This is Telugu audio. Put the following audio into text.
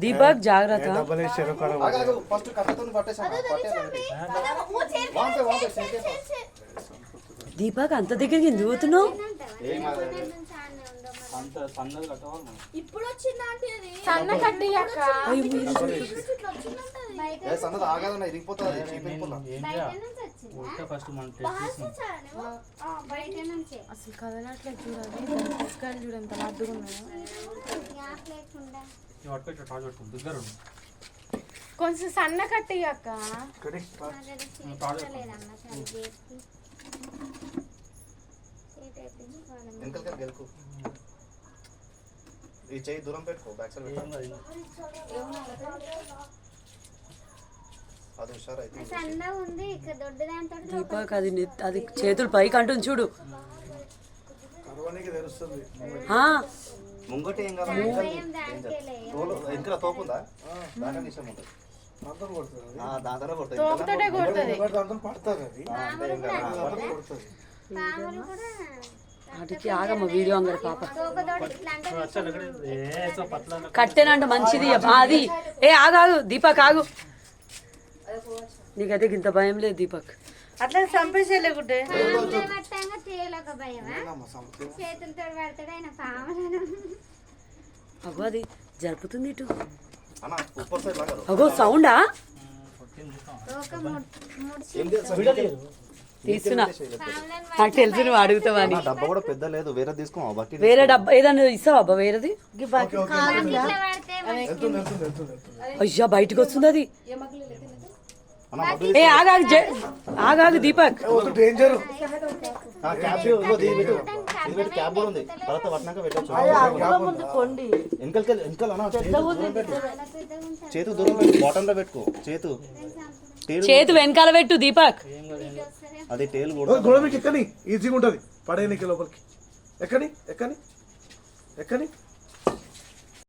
దీపక్ జాగ్రత్త. దీపక్ అంత దగ్గరికి ఎందుకు పోతున్నావు? అసలు కదలట్లేదు చూడాలి. పుస్తకాలు చూడంత అడ్డుగా కొంచెం సన్న కట్టి అక్క. ఈ చెయ్యి దూరం పెట్టుకో, బ్యాక్ సైడ్ పెట్టు. అది హుషారైతే దీపక్ అది చేతులు పైకి అంటుంది చూడు. ముంగటి ఏం కాదు, ఇంకా తోపుందా దాని విషయం ఉంటుంది. దాంతో వాటికి ఆగమ్మ వీడియో అందరు పాప కట్టెనంట మంచిది అది. ఏ ఆగాగు దీపక్ ఆగు, నీకైతే ఇంత భయం లేదు దీపక్. అట్లా చంపేసేలేకుంటే అగో అది జరుపుతుంది ఇటు. అగో సౌండా తీసుకున్నా. నాకు తెలుసు నువ్వు అడుగుతావని. డబ్బా కూడా పెద్ద లేదు, వేరే తీసుకో. వేరే డబ్బా ఏదన్నా ఇస్తావా అబ్బా వేరేది? అయ్యా బయటకు వస్తుంది అది. ఏ ఆగాగు దీపక్. చేతు దూరం బాటమ్ లో పెట్టుకో. చేతు వెనకాల పెట్టు దీపక్. అది టేల్ గొడవకి ఎక్కని ఈజీగా ఉంటది. పడేనికి లోపలికి ఎక్కని ఎక్కని ఎక్కని